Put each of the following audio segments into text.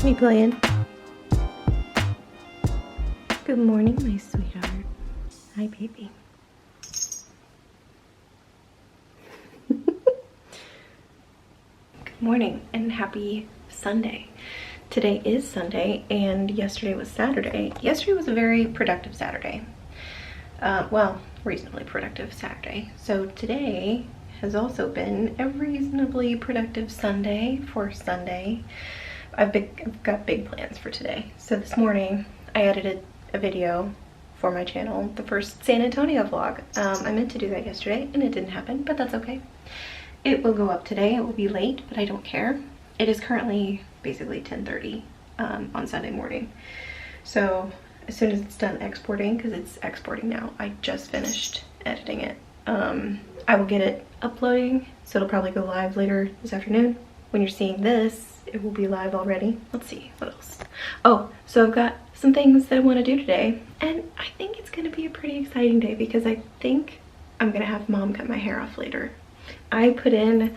me playing. Good morning, my sweetheart. Hi, baby. Good morning and happy Sunday. Today is Sunday and yesterday was Saturday. Yesterday was a very productive Saturday. Well, reasonably productive Saturday. So today has also been a reasonably productive Sunday for Sunday. I've got big plans for today. So this morning I edited a video for my channel, the first San Antonio vlog. I meant to do that yesterday and it didn't happen, but that's okay. It will go up today. It will be late, but I don't care. It is currently basically 10:30 on Sunday morning. So as soon as it's done exporting, because it's exporting now, I just finished editing it. I will get it uploading, so it'll probably go live later this afternoon. When you're seeing this, it will be live already. Let's see, what else? Oh, so I've got some things that I want to do today, and I think it's going to be a pretty exciting day because I think I'm going to have Mom cut my hair off later. I put in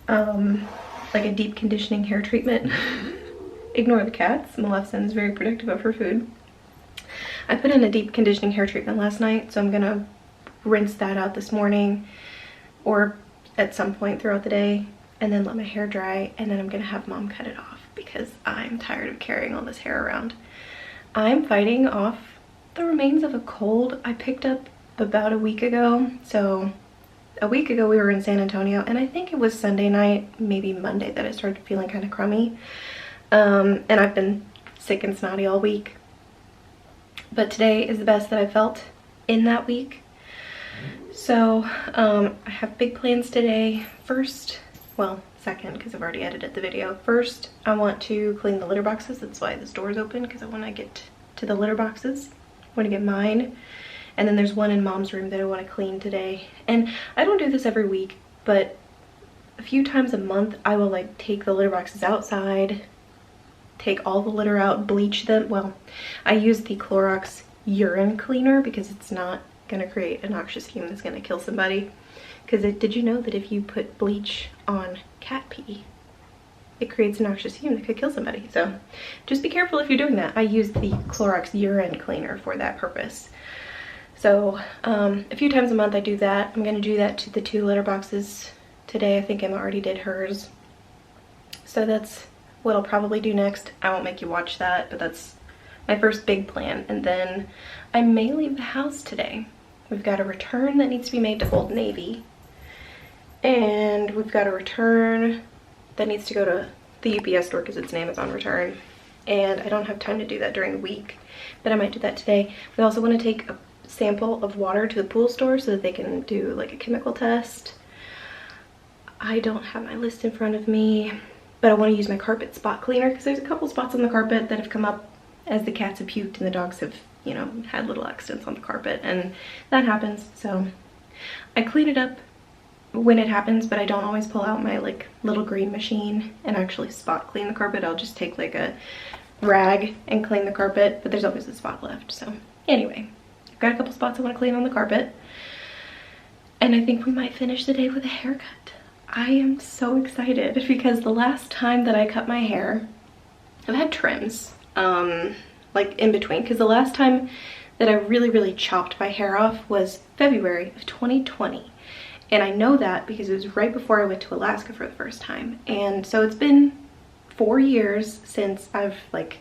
like a deep conditioning hair treatment. Ignore the cats. Maleficent is very protective of her food. I put in a deep conditioning hair treatment last night, so I'm going to rinse that out this morning or at some point throughout the day, and then let my hair dry, and then I'm gonna have Mom cut it off because I'm tired of carrying all this hair around. I'm fighting off the remains of a cold I picked up about a week ago. So a week ago we were in San Antonio, and I think it was Sunday night, maybe Monday, that I started feeling kind of crummy. And I've been sick and snotty all week, but today is the best that I felt in that week. So I have big plans today. First, well, second, because I've already edited the video. First, I want to clean the litter boxes. That's why this door is open, because I want to get to the litter boxes. I want to get mine. And then there's one in Mom's room that I want to clean today. And I don't do this every week, but a few times a month, I will like take the litter boxes outside, take all the litter out, bleach them. Well, I use the Clorox urine cleaner because it's not gonna create a noxious fume that's gonna kill somebody. Because did you know that if you put bleach on cat pee, it creates a noxious fume that could kill somebody? So just be careful if you're doing that. I use the Clorox urine cleaner for that purpose. So a few times a month I do that. I'm gonna do that to the 2 litter boxes today. I think Emma already did hers. So that's what I'll probably do next. I won't make you watch that, but that's my first big plan. And then I may leave the house today. We've got a return that needs to be made to Old Navy. And we've got a return that needs to go to the UPS store because it's an Amazon return. And I don't have time to do that during the week, but I might do that today. We also want to take a sample of water to the pool store so that they can do like a chemical test. I don't have my list in front of me, but I want to use my carpet spot cleaner because there's a couple spots on the carpet that have come up as the cats have puked and the dogs have, you know, had little accidents on the carpet, and that happens. So I clean it up when it happens, but I don't always pull out my like little green machine and actually spot clean the carpet. I'll just take like a rag and clean the carpet, but there's always a spot left. So anyway, I've got a couple spots I want to clean on the carpet, and I think we might finish the day with a haircut. I am so excited because the last time that I cut my hair, I've had trims like in between, because the last time that I really chopped my hair off was February of 2020. And I know that because it was right before I went to Alaska for the first time. And so it's been 4 years since I've like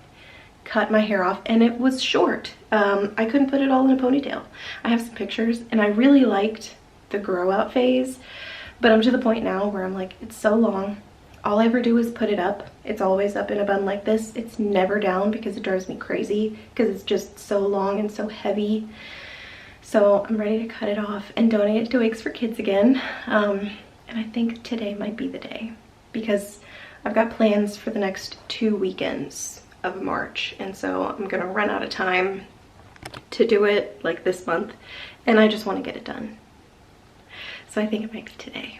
cut my hair off, and it was short. I couldn't put it all in a ponytail. I have some pictures and I really liked the grow out phase, but I'm to the point now where I'm like, it's so long. All I ever do is put it up. It's always up in a bun like this. It's never down because it drives me crazy because it's just so long and so heavy. So I'm ready to cut it off and donate it to Wigs for Kids again. And I think today might be the day because I've got plans for the next 2 weekends of March. And so I'm gonna run out of time to do it like this month, and I just want to get it done. So I think it might be today.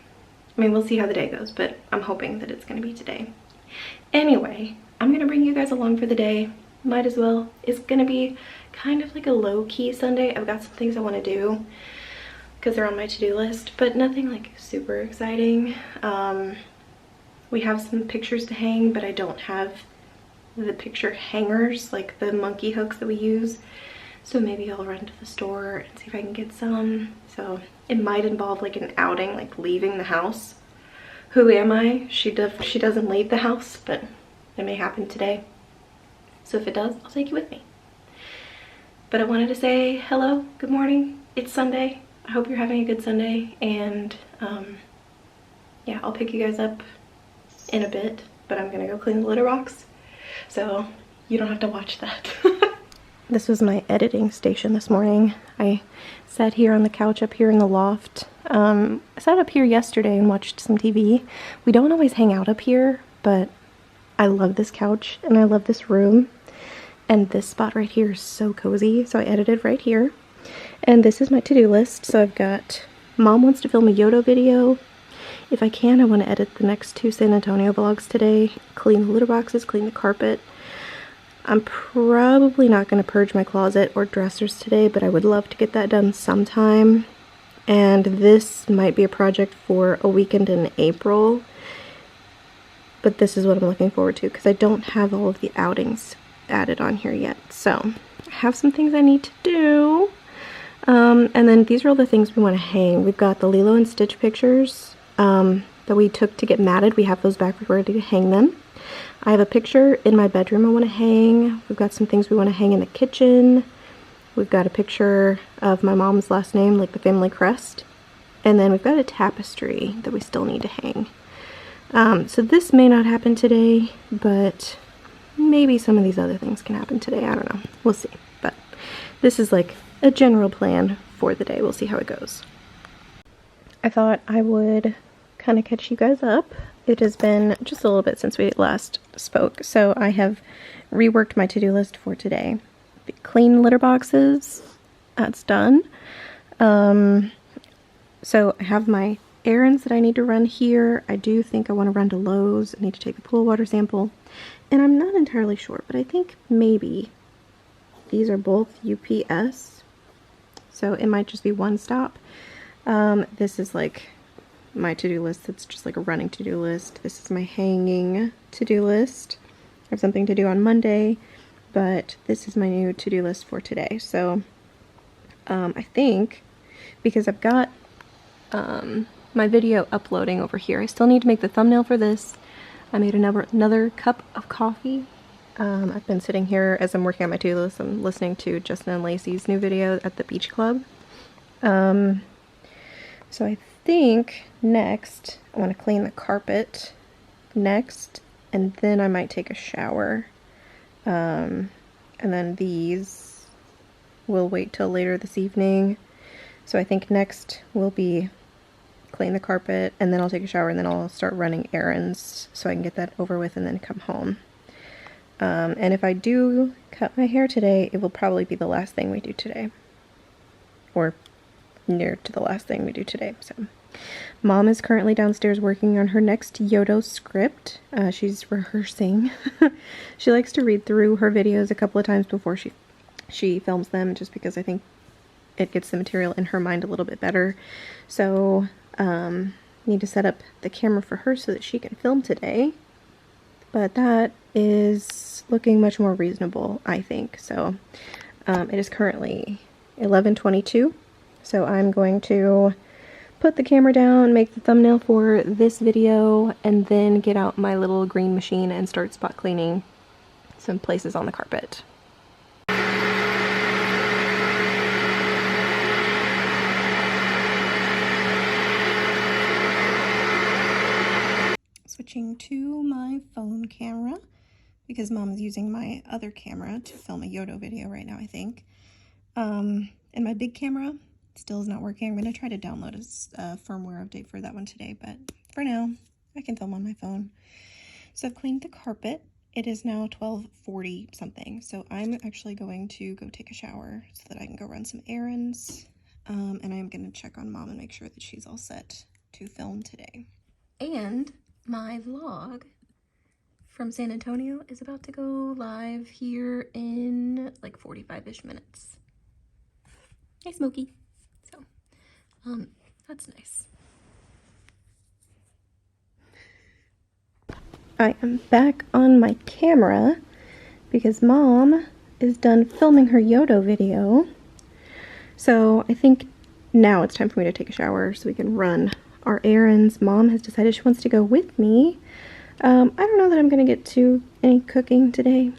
I mean, we'll see how the day goes, but I'm hoping that it's gonna be today. Anyway, I'm gonna bring you guys along for the day. Might as well. It's gonna be kind of like a low-key Sunday. I've got some things I want to do because they're on my to-do list, but nothing like super exciting. We have some pictures to hang, but I don't have the picture hangers, like the monkey hooks that we use. So maybe I'll run to the store and see if I can get some. So it might involve like an outing, like leaving the house. Who am I? She doesn't leave the house, but it may happen today. So if it does, I'll take you with me. But I wanted to say hello, good morning. It's Sunday. I hope you're having a good Sunday, and yeah, I'll pick you guys up in a bit, but I'm gonna go clean the litter box, so you don't have to watch that. This was my editing station this morning. I sat here on the couch up here in the loft. I sat up here yesterday and watched some TV. We don't always hang out up here, but I love this couch and I love this room. And this spot right here is so cozy, so I edited right here. And this is my to-do list. So I've got, Mom wants to film a Yodo video. If I can, I want to edit the next 2 San Antonio vlogs today. Clean the litter boxes, clean the carpet. I'm probably not going to purge my closet or dressers today, but I would love to get that done sometime. And this might be a project for a weekend in April. But this is what I'm looking forward to because I don't have all of the outings added on here yet. So I have some things I need to do. And then these are all the things we want to hang. We've got the Lilo and Stitch pictures that we took to get matted. We have those back. We're ready to hang them. I have a picture in my bedroom I want to hang. We've got some things we want to hang in the kitchen. We've got a picture of my mom's last name, like the family crest. And then we've got a tapestry that we still need to hang. So this may not happen today, but maybe some of these other things can happen today. I don't know. We'll see. But this is like a general plan for the day. We'll see how it goes. I thought I would kind of catch you guys up. It has been just a little bit since we last spoke, so I have reworked my to-do list for today. Clean litter boxes, that's done. So I have my errands that I need to run here. I do think I want to run to Lowe's. I need to take the pool water sample, and I'm not entirely sure, but I think maybe these are both UPS, so it might just be one stop. This is like my to-do list. It's just like a running to-do list. This is my hanging to-do list. I have something to do on Monday, but this is my new to-do list for today. So I think because I've got my video uploading over here, I still need to make the thumbnail for this. I made another cup of coffee. I've been sitting here as I'm working on my to-do list. I'm listening to Justin and Lacey's new video at the beach club. So I think next I want to clean the carpet next, and then I might take a shower. And then these will wait till later this evening. So I think next will be clean the carpet, and then I'll take a shower, and then I'll start running errands so I can get that over with and then come home. And if I do cut my hair today, it will probably be the last thing we do today. Or near to the last thing we do today. So Mom is currently downstairs working on her next Yodo script. She's rehearsing. She likes to read through her videos a couple of times before she films them, just because I think it gets the material in her mind a little bit better. So need to set up the camera for her so that she can film today. But that is looking much more reasonable, I think. So it is currently 11:22. So I'm going to put the camera down, make the thumbnail for this video, and then get out my little green machine and start spot cleaning some places on the carpet. Switching to my phone camera because Mom's using my other camera to film a Yodo video right now, I think. And my big camera still is not working. I'm going to try to download a firmware update for that one today, but for now, I can film on my phone. So I've cleaned the carpet. It is now 12:40 something, so I'm actually going to go take a shower so that I can go run some errands, and I'm going to check on Mom and make sure that she's all set to film today. And my vlog from San Antonio is about to go live here in like 45-ish minutes. Hey, Smokey. So, that's nice. I am back on my camera, because Mom is done filming her Yodo video. So I think now it's time for me to take a shower so we can run our errands. Mom has decided she wants to go with me. I don't know that I'm gonna get to any cooking today.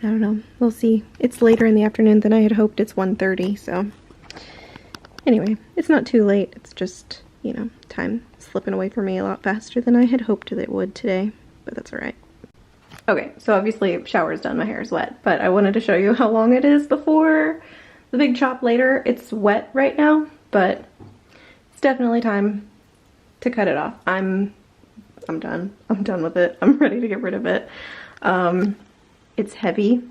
I don't know, we'll see. It's later in the afternoon than I had hoped. It's 1:30, so anyway, it's not too late. It's just, you know, time slipping away from me a lot faster than I had hoped that it would today, but that's all right. Okay, so obviously shower's done, my hair is wet, but I wanted to show you how long it is before the big chop later. It's wet right now, but it's definitely time to cut it off. I'm done. I'm done with it. I'm ready to get rid of it. It's heavy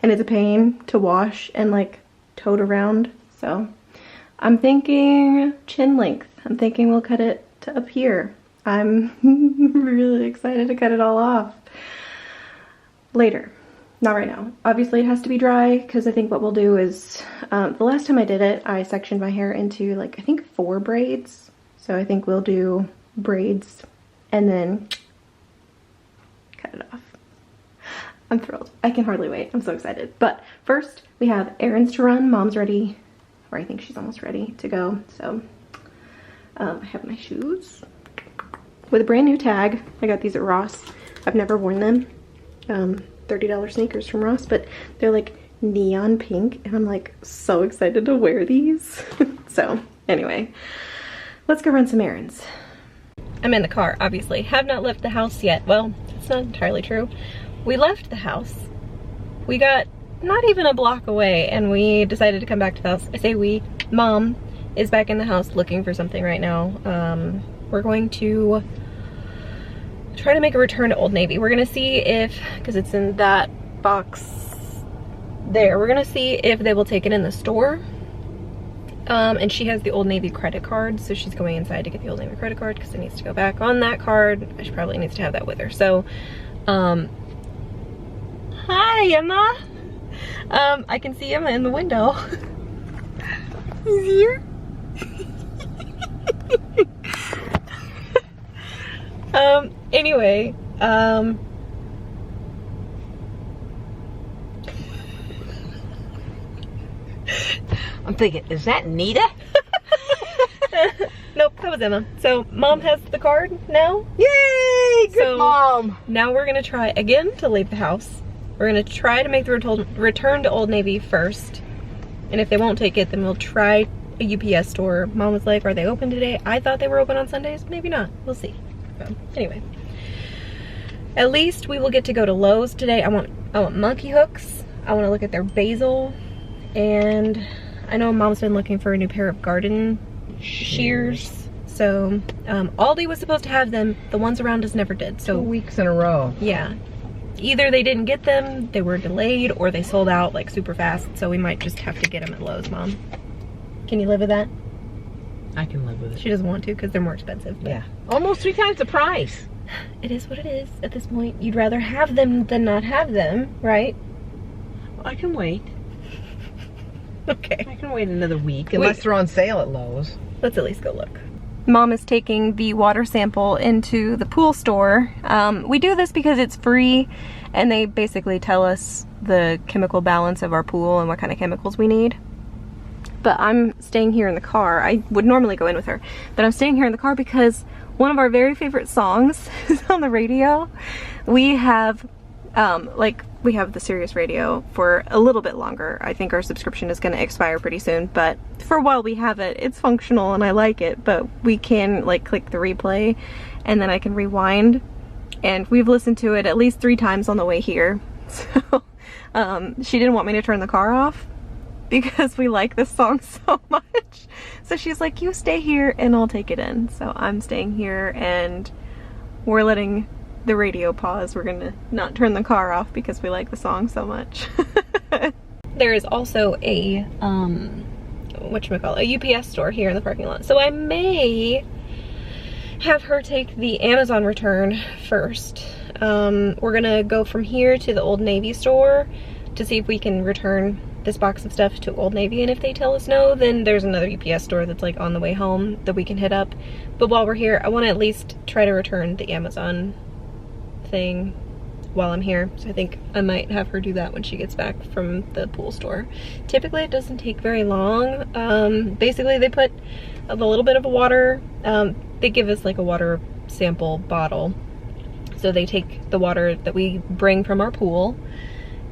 and it's a pain to wash and like tote around. So I'm thinking chin length. I'm thinking we'll cut it to up here. I'm really excited to cut it all off later. Not right now. Obviously it has to be dry because I think what we'll do is, the last time I did it, I sectioned my hair into like, I think 4 braids. So I think we'll do braids and then cut it off. I'm thrilled. I can hardly wait. I'm so excited. But first we have errands to run. Mom's ready, or I think she's almost ready to go. So I have my shoes with a brand new tag. I got these at Ross. I've never worn them. $30 sneakers from Ross, but they're like neon pink and I'm like so excited to wear these. So anyway, let's go run some errands. I'm in the car, obviously. Have not left the house yet. Well, it's not entirely true. We left the house. We got not even a block away and we decided to come back to the house. I say we. Mom is back in the house looking for something right now. We're going to try to make a return to Old Navy. We're gonna see if, because it's in that box there, we're gonna see if they will take it in the store. And she has the Old Navy credit card, so she's going inside to get the Old Navy credit card because it needs to go back on that card. She probably needs to have that with her. So, hi Emma. I can see Emma in the window. He's here. Anyway, I'm thinking, is that Nita? Nope, that was Emma. So Mom has the card now. Yay, good mom. Now we're gonna try again to leave the house. We're gonna try to make the return to Old Navy first. And if they won't take it, then we'll try a UPS store. Mom was like, are they open today? I thought they were open on Sundays. Maybe not. We'll see. So anyway, at least we will get to go to Lowe's today. I want monkey hooks. I want to look at their basil, and I know Mom's been looking for a new pair of garden shears. So Aldi was supposed to have them. The ones around us never did. So 2 weeks in a row. Yeah, either they didn't get them, they were delayed, or they sold out like super fast. So we might just have to get them at Lowe's. Mom, can you live with that? I can live with it. She doesn't want to because they're more expensive. Yeah, almost 3 times the price. It is what it is at this point. You'd rather have them than not have them, right? I can wait. Okay. I can wait another week unless they're on sale at Lowe's. Let's at least go look. Mom is taking the water sample into the pool store. We do this because it's free and they basically tell us the chemical balance of our pool and what kind of chemicals we need. But I'm staying here in the car. I would normally go in with her, but I'm staying here in the car because one of our very favorite songs is on the radio. We have we have the Sirius radio for a little bit longer. I think our subscription is going to expire pretty soon, but for a while we have it. It's functional and I like it, but we can like click the replay and then I can rewind, and we've listened to it at least 3 times on the way here. So she didn't want me to turn the car off because we like this song so much. So she's like, you stay here and I'll take it in. So I'm staying here and we're letting the radio pause. We're gonna not turn the car off because we like the song so much. There is also a a UPS store here in the parking lot. So I may have her take the Amazon return first. We're gonna go from here to the Old Navy store to see if we can return this box of stuff to Old Navy, and if they tell us no, then there's another UPS store that's like on the way home that we can hit up. But while we're here, I want to at least try to return the Amazon thing. while I'm here. So I think I might have her do that when she gets back from the pool store. Typically it doesn't take very long. Basically they put a little bit of water. They give us like a water sample bottle. So they take the water that we bring from our pool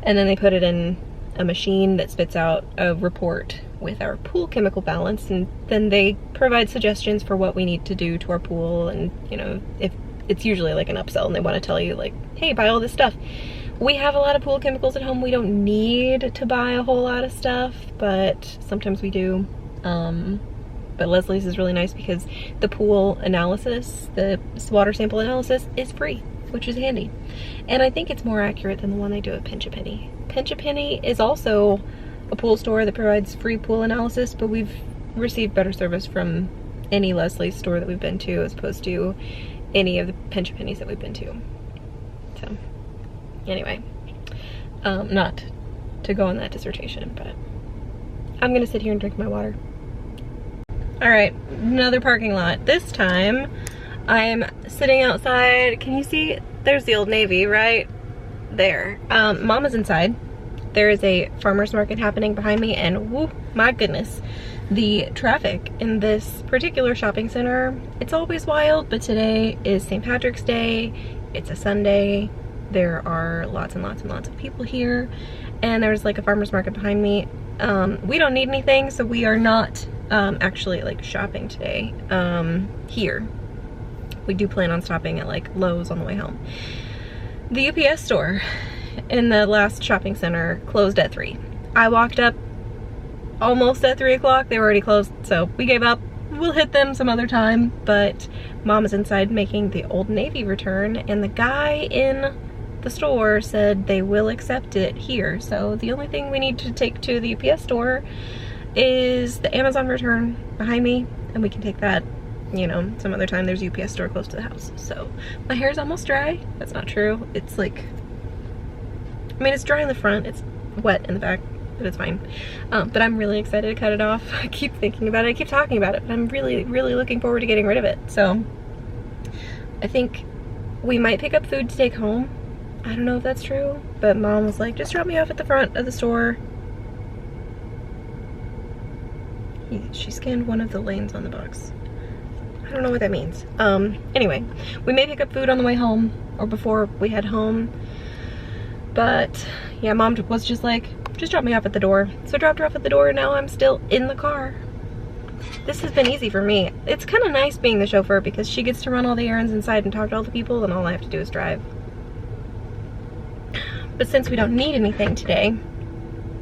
and then they put it in a machine that spits out a report with our pool chemical balance, and then they provide suggestions for what we need to do to our pool. And you know, if it's usually like an upsell and they want to tell you like, hey, buy all this stuff. We have a lot of pool chemicals at home. We don't need to buy a whole lot of stuff, but sometimes we do. But Leslie's is really nice because the pool analysis, the water sample analysis is free, which is handy. And I think it's more accurate than the one they do at Pinch a Penny. Pinch a Penny is also a pool store that provides free pool analysis, but we've received better service from any Leslie's store that we've been to as opposed to any of the Pinch a Pennies that we've been to. So anyway, not to go on that dissertation, but I'm gonna sit here and drink my water. All right, another parking lot. This time I'm sitting outside. Can you see? There's the Old Navy right there. Mama's inside. There is a farmer's market happening behind me, and whoo, my goodness, the traffic in this particular shopping center, it's always wild, but today is St. Patrick's Day. It's a Sunday. There are lots and lots and lots of people here, and there's like a farmer's market behind me. We don't need anything, so we are not actually like shopping today here. We do plan on stopping at like Lowe's on the way home. The UPS store in the last shopping center closed at 3. I walked up almost at 3 o'clock. They were already closed, so we gave up. We'll hit them some other time, but Mom is inside making the Old Navy return, and the guy in the store said they will accept it here. So the only thing we need to take to the UPS store is the Amazon return behind me, and we can take that, you know, some other time. There's a UPS store close to the house. So my hair is almost dry. That's not true. It's like, I mean, it's dry in the front, it's wet in the back, but it's fine. But I'm really excited to cut it off. I keep thinking about it, I keep talking about it, but I'm really, really looking forward to getting rid of it. So I think we might pick up food to take home. I don't know if that's true, but Mom was like, just drop me off at the front of the store. She scanned one of the lanes on the box. I don't know what that means. Anyway, we may pick up food on the way home or before we head home. But yeah, Mom was just like, just drop me off at the door. So I dropped her off at the door, and now I'm still in the car. This has been easy for me. It's kind of nice being the chauffeur because she gets to run all the errands inside and talk to all the people, and all I have to do is drive. But since we don't need anything today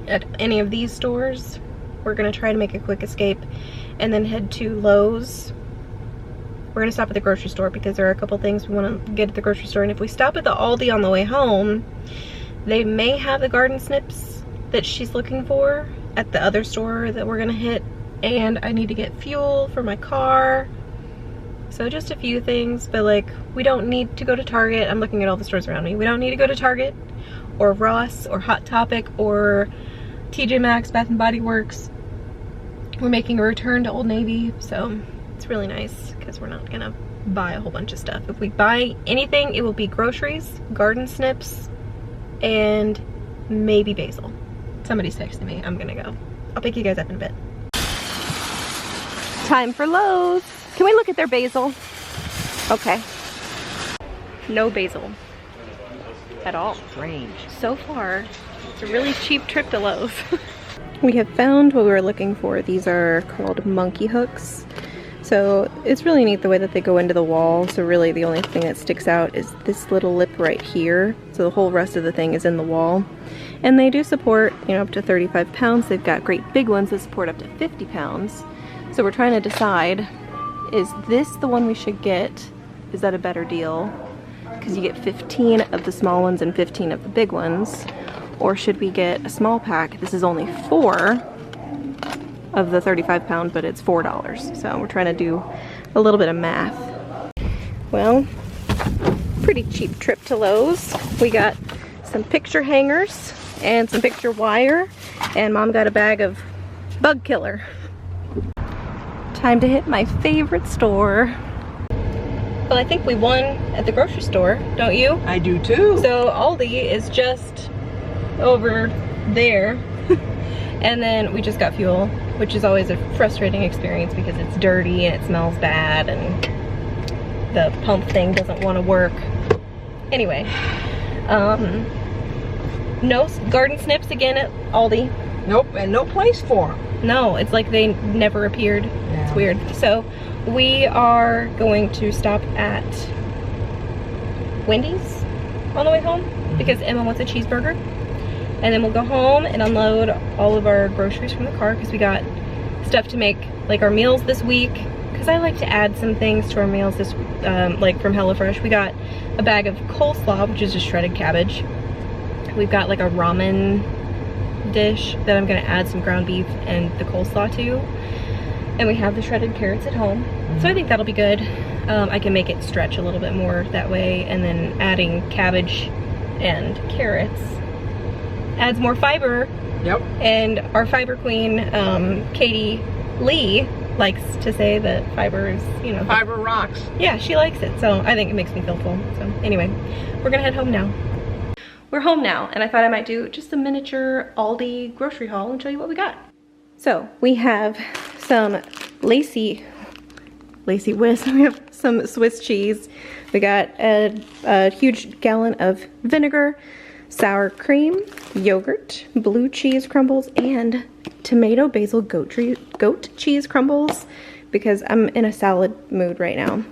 at any of these stores, we're gonna try to make a quick escape and then head to Lowe's. We're gonna stop at the grocery store because there are a couple things we wanna get at the grocery store, and if we stop at the Aldi on the way home, they may have the garden snips that she's looking for at the other store that we're gonna hit, and I need to get fuel for my car. So just a few things, but like, we don't need to go to Target. I'm looking at all the stores around me. We don't need to go to Target or Ross or Hot Topic or TJ Maxx, Bath and Body Works. We're making a return to Old Navy, so it's really nice because we're not gonna buy a whole bunch of stuff. If we buy anything, it will be groceries, garden snips, and maybe basil. Somebody's texting me. I'm gonna go. I'll pick you guys up in a bit. Time for Lowe's. Can we look at their basil? Okay. No basil at all. Strange. So far, it's a really cheap trip to Lowe's. We have found what we were looking for. These are called monkey hooks. So it's really neat the way that they go into the wall. So really the only thing that sticks out is this little lip right here. So the whole rest of the thing is in the wall. And they do support, you know, up to 35 pounds. They've got great big ones that support up to 50 pounds. So we're trying to decide, is this the one we should get? Is that a better deal? Because you get 15 of the small ones and 15 of the big ones. Or should we get a small pack? This is only 4 of the 35 pound, but it's $4. So we're trying to do a little bit of math. Well, pretty cheap trip to Lowe's. We got some picture hangers and some picture wire, and Mom got a bag of bug killer. Time to hit my favorite store. Well, I think we won at the grocery store, don't you? I do too. So Aldi is just over there. And then we just got fuel, which is always a frustrating experience because it's dirty and it smells bad and the pump thing doesn't want to work. Anyway, no garden snips again at Aldi. Nope, and no place for them. No, it's like they never appeared. Yeah. It's weird. So we are going to stop at Wendy's on the way home because Emma wants a cheeseburger. And then we'll go home and unload all of our groceries from the car because we got stuff to make like our meals this week. Because I like to add some things to our meals this like from HelloFresh. We got a bag of coleslaw, which is just shredded cabbage. We've got like a ramen dish that I'm gonna add some ground beef and the coleslaw to. And we have the shredded carrots at home. So I think that'll be good. I can make it stretch a little bit more that way, and then adding cabbage and carrots adds more fiber. Yep. And our fiber queen, Katie Lee, likes to say that fiber is, you know, Fiber rocks. yeah, she likes it. So I think it makes me feel full. So anyway, we're gonna head home now. We're home now, and I thought I might do just a miniature Aldi grocery haul and show you what we got. So we have some Lacy Whiz. We have some Swiss cheese. We got a huge gallon of vinegar, sour cream, yogurt, blue cheese crumbles, and tomato basil goat cheese crumbles because I'm in a salad mood right now.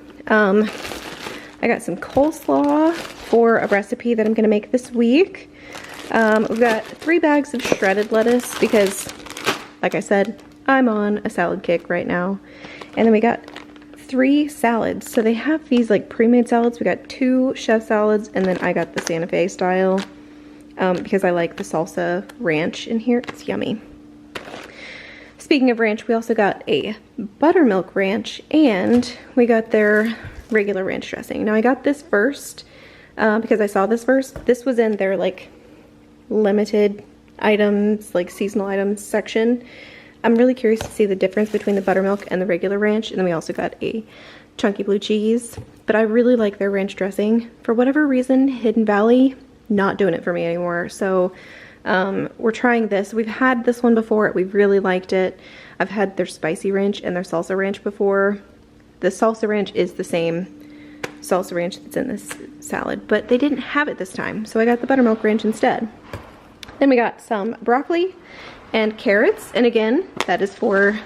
I got some coleslaw for a recipe that I'm gonna make this week. We've got 3 bags of shredded lettuce because, like I said, I'm on a salad kick right now. And then we got 3 salads. So they have these like pre-made salads. We got 2 chef salads, and then I got the Santa Fe style because I like the salsa ranch in here. It's yummy. Speaking of ranch, we also got a buttermilk ranch, and we got their regular ranch dressing. Now I got this first because I saw this first. This was in their like limited items, like seasonal items section. I'm really curious to see the difference between the buttermilk and the regular ranch. And then we also got a chunky blue cheese, but I really like their ranch dressing. For whatever reason, Hidden Valley, not doing it for me anymore. So we're trying this. We've had this one before. We've really liked it. I've had their spicy ranch and their salsa ranch before. The salsa ranch is the same salsa ranch that's in this salad, but they didn't have it this time. So I got the buttermilk ranch instead. Then we got some broccoli and carrots, and again, that is for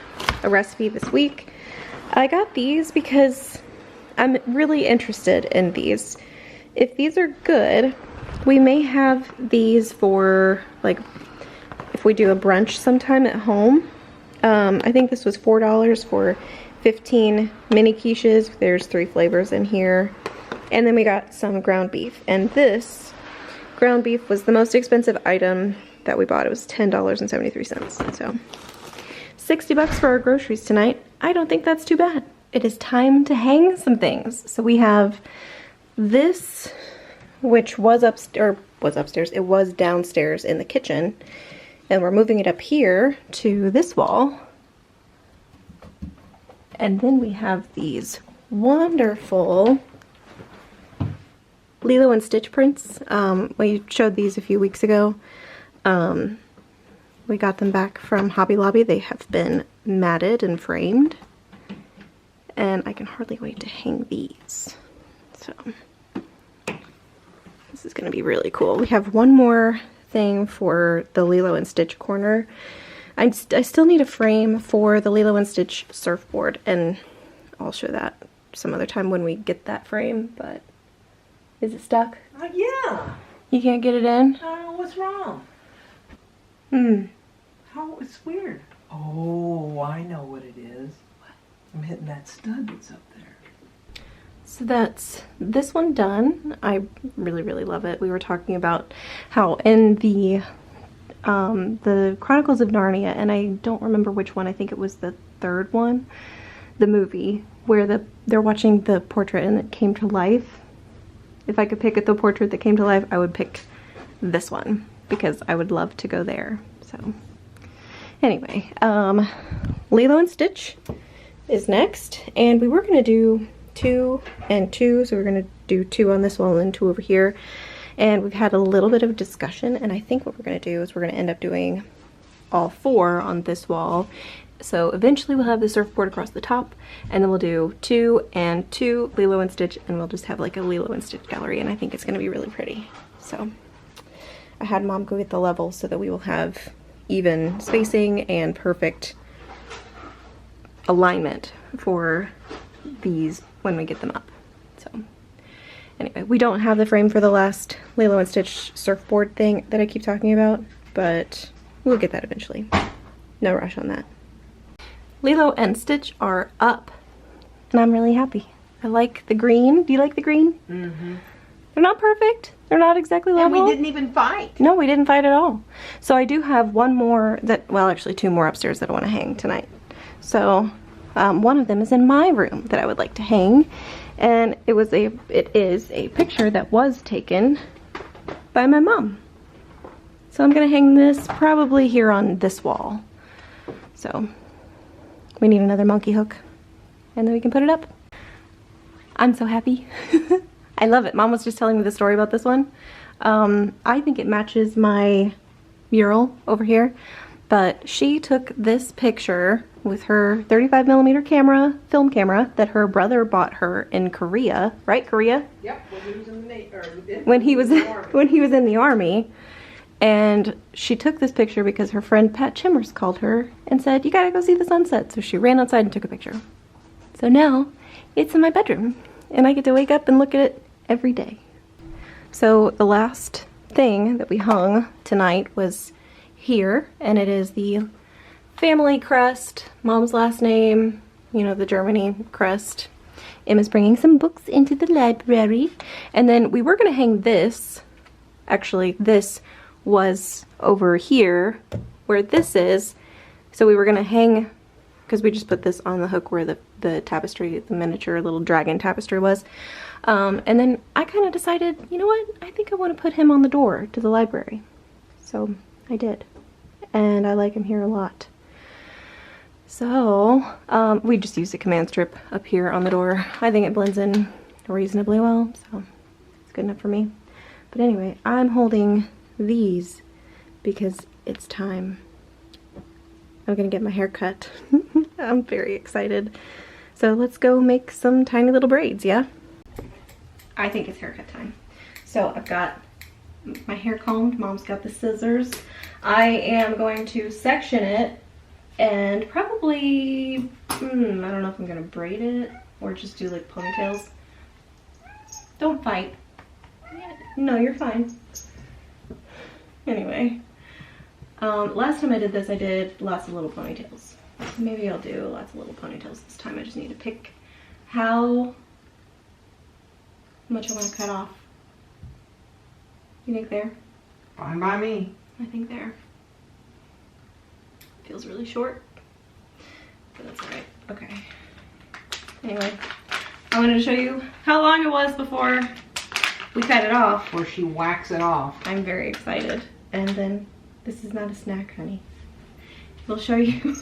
a recipe this week. I got these because I'm really interested in these. If these are good, we may have these for like if we do a brunch sometime at home. I think this was $4 for 15 mini quiches. There's 3 flavors in here. And then we got some ground beef, and this ground beef was the most expensive item that we bought. It was $10.73. So 60 bucks for our groceries tonight. I don't think that's too bad. It is time to hang some things. So we have this, which was upstairs, it was downstairs in the kitchen, and we're moving it up here to this wall. And then we have these wonderful Lilo and Stitch prints. We showed these a few weeks ago. We got them back from Hobby Lobby. They have been matted and framed, and I can hardly wait to hang these. So this is going to be really cool. We have one more thing for the Lilo and Stitch corner. I still need a frame for the Lilo and Stitch surfboard, and I'll show that some other time when we get that frame. But is it stuck? Yeah. You can't get it in? What's wrong? How? It's weird. Oh, I know what it is. I'm hitting that stud that's up there. So that's this one done. I really, really love it. We were talking about how in the Chronicles of Narnia, and I don't remember which one, I think it was the 3rd one, the movie, where they're watching the portrait and it came to life. If I could pick the portrait that came to life, I would pick this one because I would love to go there. So anyway, Lilo and Stitch is next, and we were gonna do 2 and 2, so we're gonna do 2 on this wall and then 2 over here. And we've had a little bit of discussion, and I think what we're gonna do is we're gonna end up doing all 4 on this wall. So eventually we'll have the surfboard across the top, and then we'll do 2 and 2 Lilo and Stitch, and we'll just have like a Lilo and Stitch gallery, and I think it's gonna be really pretty. So I had Mom go get the levels so that we will have even spacing and perfect alignment for these when we get them up. So anyway, we don't have the frame for the last Lilo and Stitch surfboard thing that I keep talking about, but we'll get that eventually. No rush on that. Lilo and Stitch are up, and I'm really happy. I like the green. Do you like the green? Mm-hmm. They're not perfect. They're not exactly level. And we didn't even fight. No, we didn't fight at all. So I do have one more that, well, actually 2 more upstairs that I want to hang tonight. So one of them is in my room that I would like to hang, and it is a picture that was taken by my mom. So I'm gonna hang this probably here on this wall. So we need another monkey hook, and then we can put it up. I'm so happy. I love it. Mom was just telling me the story about this one. I think it matches my mural over here, but she took this picture with her 35mm camera, film camera, that her brother bought her in Korea, right? Korea? Yep, when he was in the Navy, or when he was in the army. And she took this picture because her friend Pat Chimmers called her and said, "You gotta go see the sunset." So she ran outside and took a picture. So now it's in my bedroom, and I get to wake up and look at it every day. So the last thing that we hung tonight was here, and it is the family crest, Mom's last name, you know, the Germany crest. Emma's bringing some books into the library. And then we were gonna hang this. Actually, this was over here where this is. So we were gonna hang, because we just put this on the hook where the tapestry, the miniature little dragon tapestry was. And then I kind of decided, you know what? I think I want to put him on the door to the library. So I did. And I like him here a lot. So we just used a command strip up here on the door. I think it blends in reasonably well, so it's good enough for me. But anyway, I'm holding these because it's time. I'm gonna get my hair cut. I'm very excited. So let's go make some tiny little braids, yeah? I think it's haircut time. So I've got my hair combed, Mom's got the scissors. I am going to section it and probably, I don't know if I'm gonna braid it or just do like ponytails. Don't fight. No, you're fine. Anyway, last time I did this, I did lots of little ponytails. Maybe I'll do lots of little ponytails this time. I just need to pick how much I want to cut off. You think there? Fine by me. I think there. Feels really short, but that's alright. Okay. Anyway, I wanted to show you how long it was before we cut it off. Or she whacks it off. I'm very excited. And then, this is not a snack, honey. We'll show you.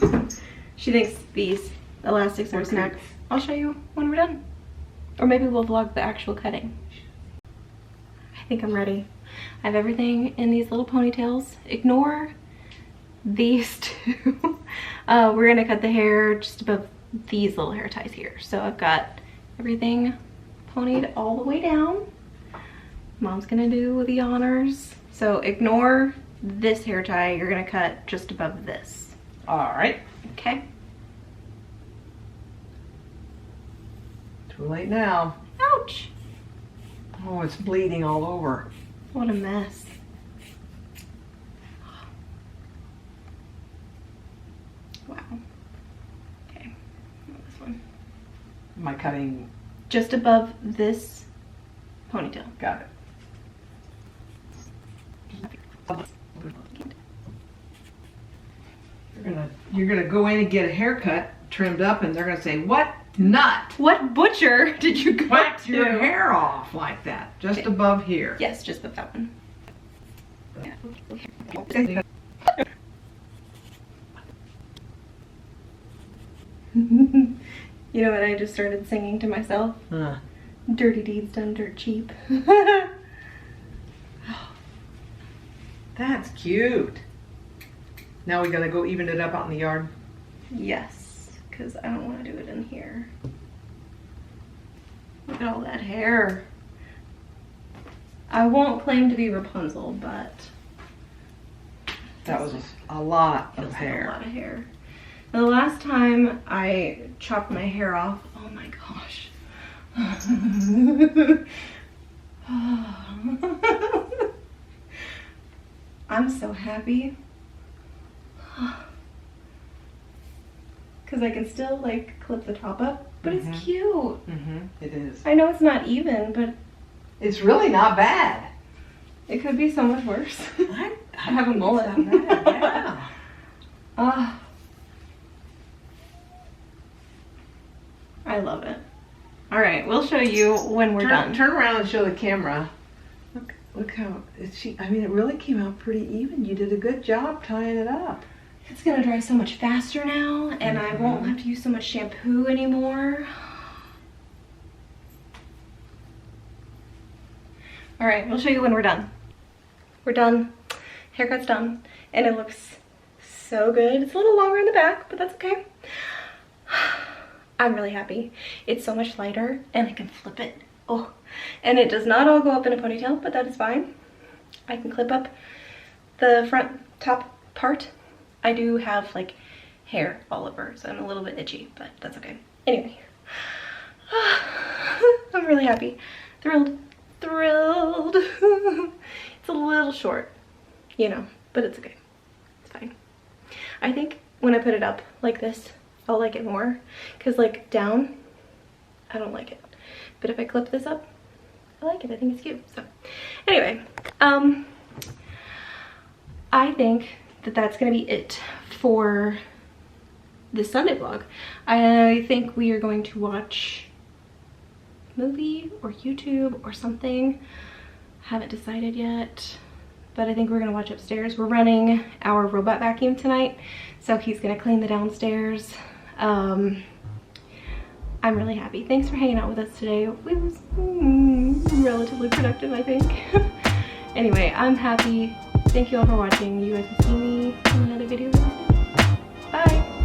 She thinks these elastics are snacks. I'll show you when we're done. Or maybe we'll vlog the actual cutting. I think I'm ready. I have everything in these little ponytails. Ignore these two. We're gonna cut the hair just above these little hair ties here. So I've got everything ponied all the way down. Mom's gonna do the honors. So ignore this hair tie. You're gonna cut just above this. All right. Okay. Too late now. Ouch. Oh, it's bleeding all over. What a mess. Wow. Okay. This one. Am I cutting? Just above this ponytail. Got it. You're gonna go in and get a haircut trimmed up, and they're gonna say, "What nut? What butcher did you go Whacked to? your hair off like that, just above here?" Yes, just above that one. You know what I just started singing to myself? Huh. Dirty deeds done dirt cheap. That's cute. Now we gotta go even it up out in the yard. Yes, because I don't want to do it in here. Look at all that hair. I won't claim to be Rapunzel, but That was a lot it of was hair. a lot of hair. And the last time I chopped my hair off, oh my gosh. I'm so happy. Because I can still like clip the top up, but it's cute. It is. I know it's not even, but It's really not bad. it could be so much worse. I have a think mullet. it's not bad, yeah. Ah, I love it. All right, we'll show you when we're done. Turn around and show the camera. Look how I mean, it really came out pretty even. You did a good job tying it up. It's gonna dry so much faster now, and I won't have to use so much shampoo anymore. All right, we'll show you when we're done. We're done. Haircut's done, and it looks so good. It's a little longer in the back, but that's okay. I'm really happy. It's so much lighter, and I can flip it. Oh, and it does not all go up in a ponytail, but that is fine. I can clip up the front top part. I do have like hair all over, so I'm a little bit itchy, but that's okay. Anyway, I'm really happy. Thrilled. It's a little short, you know, but it's okay. It's fine. I think when I put it up like this, I'll like it more, because like down, I don't like it. But if I clip this up, I like it. I think it's cute. So anyway, I think that that's gonna be it for this Sunday vlog. I think we are going to watch a movie or YouTube or something. Haven't decided yet, but I think we're gonna watch upstairs. We're running our robot vacuum tonight, so he's gonna clean the downstairs. I'm really happy. Thanks for hanging out with us today. It was relatively productive, I think. Anyway, I'm happy. Thank you all for watching. You guys will see me in another video really soon. Bye.